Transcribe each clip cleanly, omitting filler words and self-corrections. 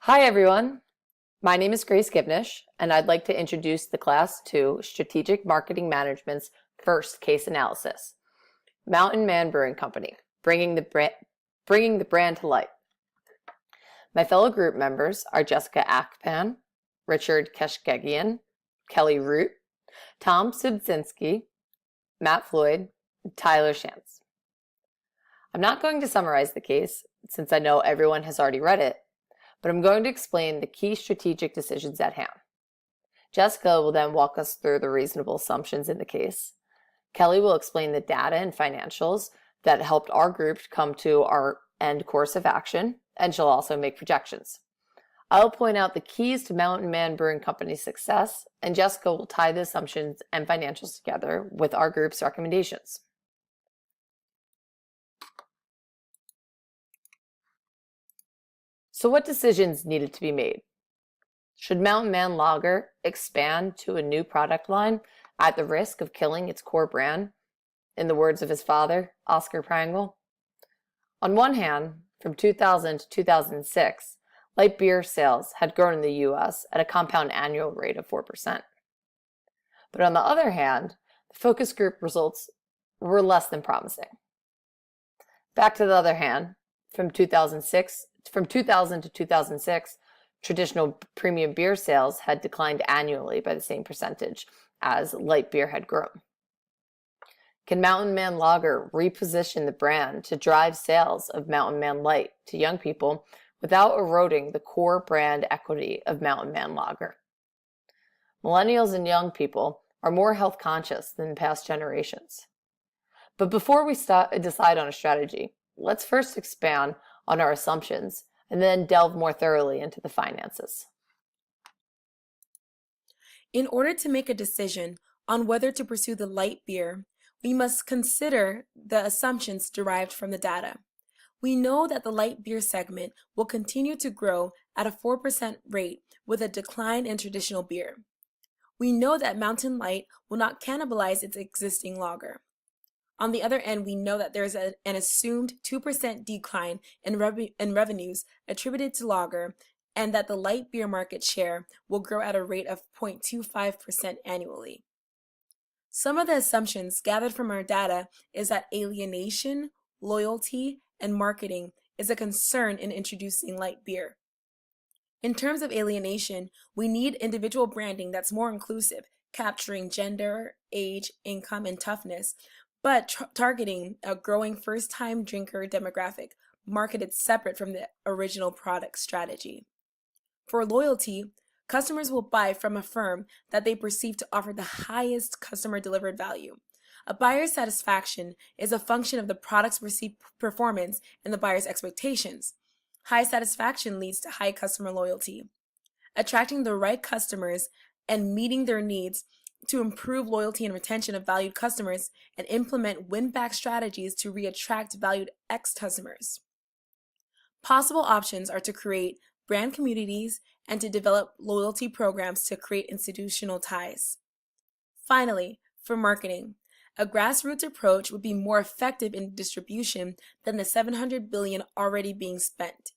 Hi everyone, my name is Givnish, and I'd like to introduce the Class 2 Strategic Marketing Management's first case analysis. Mountain Man Brewing Company, bringing the brand to light. My fellow group members are Jessica Akpan, Richard Keshgegian, Kelly Root, Tom Pszeniczny, Matt Floyd, and Tyler Shantz. I'm not going to summarize the case, since I know everyone has already read it, but I'm going to explain the key strategic decisions at hand. Jessica will then walk us through the reasonable assumptions in the case. Kelly will explain the data and financials that helped our group come to our end course of action, and she'll also make projections. I'll point out the keys to Mountain Man Brewing Company's success, and Jessica will tie the assumptions and financials together with our group's recommendations. So what decisions needed to be made? Should Mountain Man Lager expand to a new product line at the risk of killing its core brand, in the words of his father, Oscar Prangle? On one hand, from 2000 to 2006, light beer sales had grown in the U.S. at a compound annual rate of 4%. But on the other hand, the focus group results were less than promising. Back to the other hand, from 2000 to 2006, traditional premium beer sales had declined annually by the same percentage as light beer had grown. Can Mountain Man Lager reposition the brand to drive sales of Mountain Man Light to young people without eroding the core brand equity of Mountain Man Lager? Millennials and young people are more health conscious than past generations. But before we decide on a strategy, let's first expand on our assumptions and then delve more thoroughly into the finances. In order to make a decision on whether to pursue the light beer, we must consider the assumptions derived from the data. We know that the light beer segment will continue to grow at a 4% rate with a decline in traditional beer. We know that Mountain Light will not cannibalize its existing lager. On the other end, we know that there is an assumed 2% decline in revenues attributed to lager, and that the light beer market share will grow at a rate of 0.25% annually. Some of the assumptions gathered from our data is that alienation, loyalty, and marketing is a concern in introducing light beer. In terms of alienation, we need individual branding that's more inclusive, capturing gender, age, income, and toughness, but targeting a growing first-time drinker demographic, marketed separate from the original product strategy. For loyalty, customers will buy from a firm that they perceive to offer the highest customer-delivered value. A buyer's satisfaction is a function of the product's perceived performance and the buyer's expectations. High satisfaction leads to high customer loyalty. Attracting the right customers and meeting their needs to improve loyalty and retention of valued customers and implement win-back strategies to re-attract valued ex-customers. Possible options are to create brand communities and to develop loyalty programs to create institutional ties. Finally, for marketing, a grassroots approach would be more effective in distribution than the $700 billion already being spent.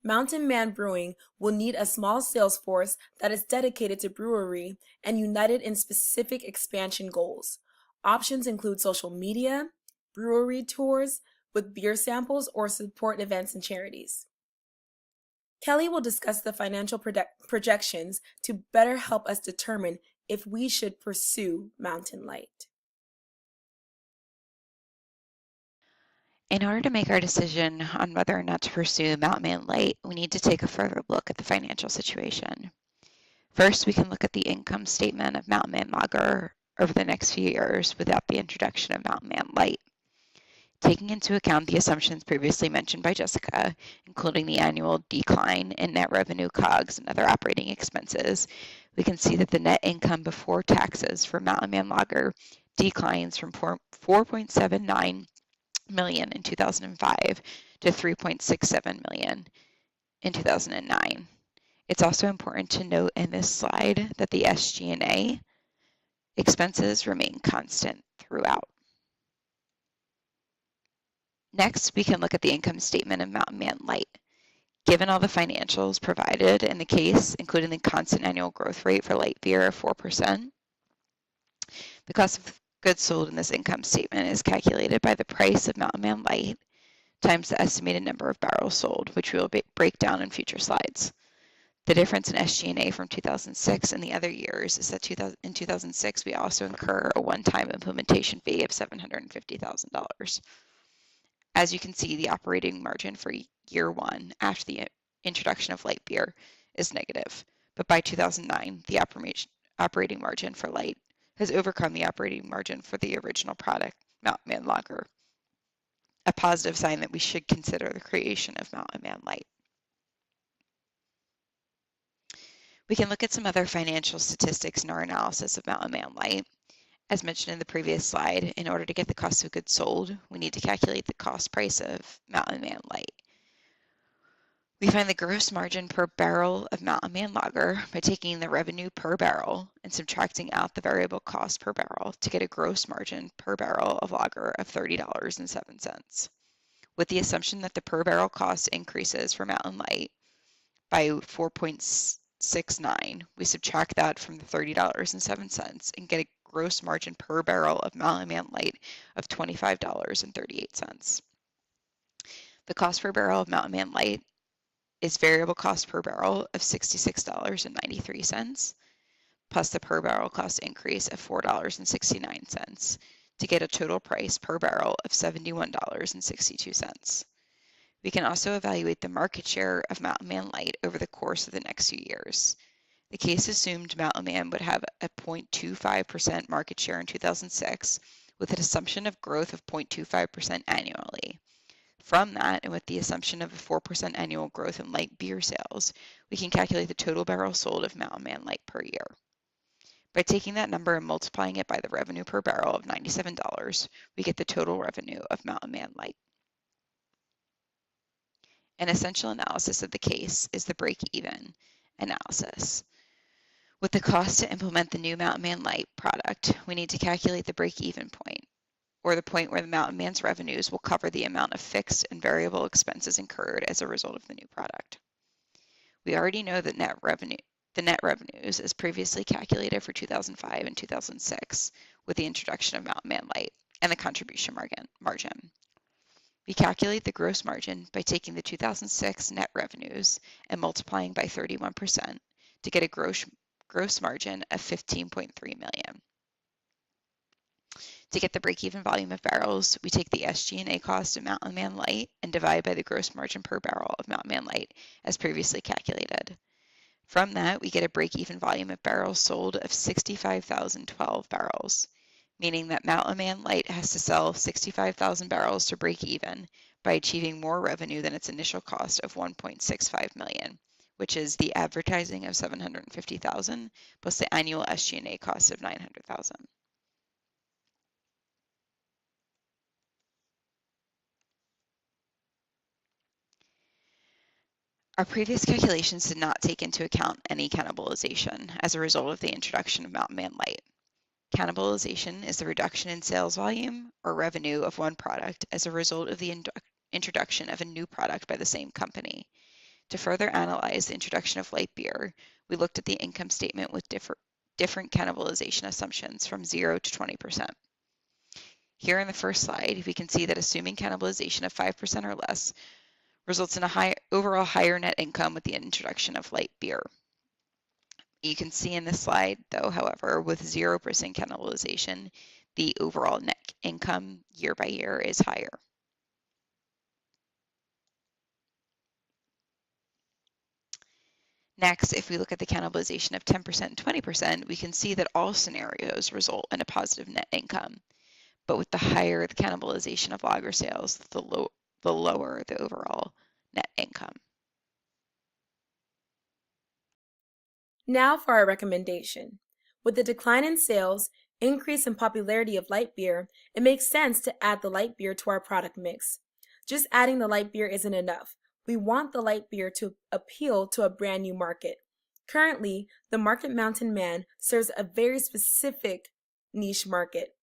Mountain Man Brewing will need a small sales force that is dedicated to brewery and united in specific expansion goals. Options include social media, brewery tours with beer samples, or support events and charities. Kelly will discuss the financial projections to better help us determine if we should pursue Mountain Light. In order to make our decision on whether or not to pursue Mountain Man Light, we need to take a further look at the financial situation. First, we can look at the income statement of Mountain Man Lager over the next few years without the introduction of Mountain Man Light. Taking into account the assumptions previously mentioned by Jessica, including the annual decline in net revenue, COGS, and other operating expenses, we can see that the net income before taxes for Mountain Man Lager declines from $4.79 million in 2005 to $3.67 million in 2009. It's also important to note in this slide that the SG&A expenses remain constant throughout. Next, we can look at the income statement of Mountain Man Light. Given all the financials provided in the case, including the constant annual growth rate for light beer of 4%, the cost of goods sold in this income statement is calculated by the price of Mountain Man Light times the estimated number of barrels sold, which we will break down in future slides. The difference in SG&A from 2006 and the other years is that in 2006, we also incur a one-time implementation fee of $750,000. As you can see, the operating margin for year one after the introduction of light beer is negative, but by 2009, the operating margin for light has overcome the operating margin for the original product, Mountain Man Lager, a positive sign that we should consider the creation of Mountain Man Light. We can look at some other financial statistics in our analysis of Mountain Man Light. As mentioned in the previous slide, in order to get the cost of goods sold, we need to calculate the cost price of Mountain Man Light. We find the gross margin per barrel of Mountain Man Lager by taking the revenue per barrel and subtracting out the variable cost per barrel to get a gross margin per barrel of lager of $30.07. With the assumption that the per barrel cost increases for Mountain Light by 4.69, we subtract that from the $30.07 and get a gross margin per barrel of Mountain Man Light of $25.38. The cost per barrel of Mountain Man Light is variable cost per barrel of $66.93 plus the per barrel cost increase of $4.69 to get a total price per barrel of $71.62. We can also evaluate the market share of Mountain Man Light over the course of the next few years. The case assumed Mountain Man would have a 0.25% market share in 2006 with an assumption of growth of 0.25% annually. From that, and with the assumption of a 4% annual growth in light beer sales, we can calculate the total barrels sold of Mountain Man Light per year. By taking that number and multiplying it by the revenue per barrel of $97, we get the total revenue of Mountain Man Light. An essential analysis of the case is the break-even analysis. With the cost to implement the new Mountain Man Light product, we need to calculate the break-even point, or the point where the Mountain Man's revenues will cover the amount of fixed and variable expenses incurred as a result of the new product. We already know that the net revenues is previously calculated for 2005 and 2006 with the introduction of Mountain Man Light and the contribution margin. We calculate the gross margin by taking the 2006 net revenues and multiplying by 31% to get a gross margin of $15.3 million. To get the break-even volume of barrels, we take the SG&A cost of Mountain Man Light and divide by the gross margin per barrel of Mountain Man Light as previously calculated. From that, we get a break-even volume of barrels sold of 65,012 barrels, meaning that Mountain Man Light has to sell 65,000 barrels to break even by achieving more revenue than its initial cost of $1.65 million, which is the advertising of $750,000 plus the annual SG&A cost of $900,000. Our previous calculations did not take into account any cannibalization as a result of the introduction of Mountain Man Light. Cannibalization is the reduction in sales volume or revenue of one product as a result of the introduction of a new product by the same company. To further analyze the introduction of light beer, we looked at the income statement with different cannibalization assumptions from 0 to 20%. Here in the first slide, we can see that assuming cannibalization of 5% or less results in a overall higher net income with the introduction of light beer. You can see in this slide, though, however, with 0% cannibalization, the overall net income year by year is higher. Next, if we look at the cannibalization of 10% and 20%, we can see that all scenarios result in a positive net income. But with the higher the cannibalization of lager sales, the lower the overall net income. Now for our recommendation. With the decline in sales, increase in popularity of light beer, it makes sense to add the light beer to our product mix. Just adding the light beer isn't enough. We want the light beer to appeal to a brand new market. Currently, the Market Mountain Man serves a very specific niche market.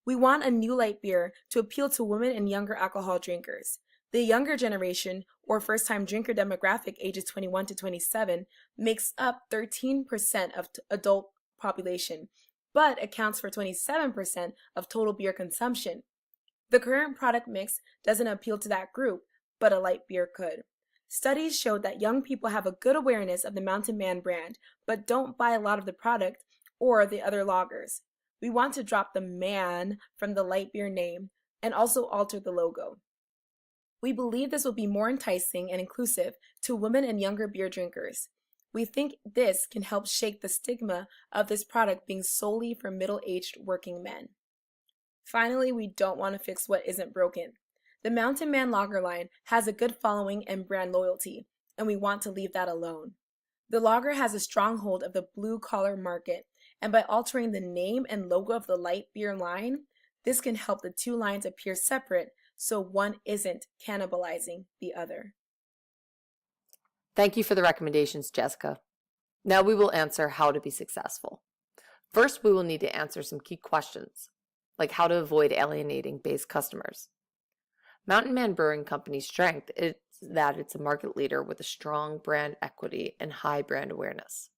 We want a new light beer to appeal to women and younger alcohol drinkers. The younger generation, or first-time drinker demographic ages 21 to 27, makes up 13% of adult population, but accounts for 27% of total beer consumption. The current product mix doesn't appeal to that group, but a light beer could. Studies showed that young people have a good awareness of the Mountain Man brand, but don't buy a lot of the product or the other lagers. We want to drop the man from the light beer name and also alter the logo. We believe this will be more enticing and inclusive to women and younger beer drinkers. We think this can help shake the stigma of this product being solely for middle-aged working men. Finally, we don't want to fix what isn't broken. The Mountain Man lager line has a good following and brand loyalty, and we want to leave that alone. The lager has a stronghold of the blue-collar market, and by altering the name and logo of the light beer line, this can help the two lines appear separate so one isn't cannibalizing the other. Thank you for the recommendations, Jessica. Now we will answer how to be successful. First, we will need to answer some key questions, like how to avoid alienating base customers. Mountain Man Brewing Company's strength is that it's a market leader with a strong brand equity and high brand awareness.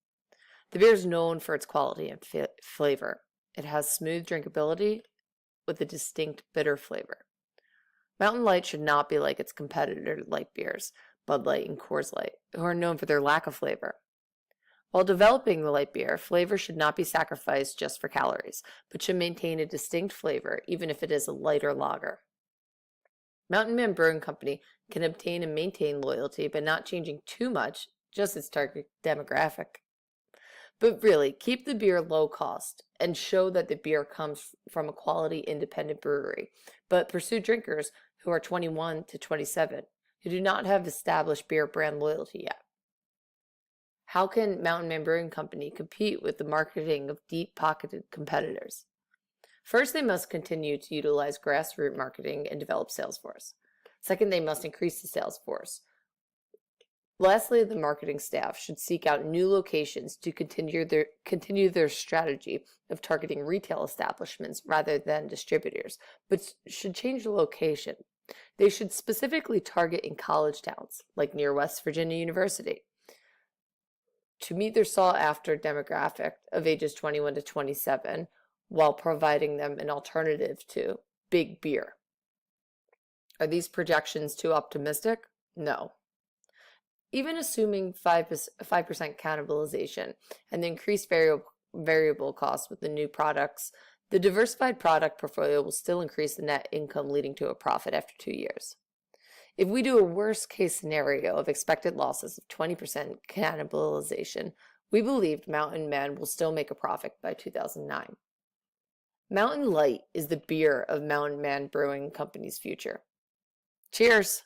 The beer is known for its quality and flavor. It has smooth drinkability with a distinct bitter flavor. Mountain Light should not be like its competitor light beers, Bud Light and Coors Light, who are known for their lack of flavor. While developing the light beer, flavor should not be sacrificed just for calories, but should maintain a distinct flavor even if it is a lighter lager. Mountain Man Brewing Company can obtain and maintain loyalty by not changing too much, just its target demographic. But really, keep the beer low cost and show that the beer comes from a quality independent brewery, but pursue drinkers who are 21 to 27 who do not have established beer brand loyalty yet. How can Mountain Man Brewing Company compete with the marketing of deep-pocketed competitors? First, they must continue to utilize grassroots marketing and develop sales force. Second, they must increase the sales force. Lastly, the marketing staff should seek out new locations to continue their strategy of targeting retail establishments rather than distributors, but should change the location. They should specifically target in college towns, like near West Virginia University, to meet their sought-after demographic of ages 21 to 27, while providing them an alternative to big beer. Are these projections too optimistic? No. Even assuming 5% cannibalization and the increased variable costs with the new products, the diversified product portfolio will still increase the net income, leading to a profit after 2 years. If we do a worst-case scenario of expected losses of 20% cannibalization, we believe Mountain Man will still make a profit by 2009. Mountain Light is the beer of Mountain Man Brewing Company's future. Cheers!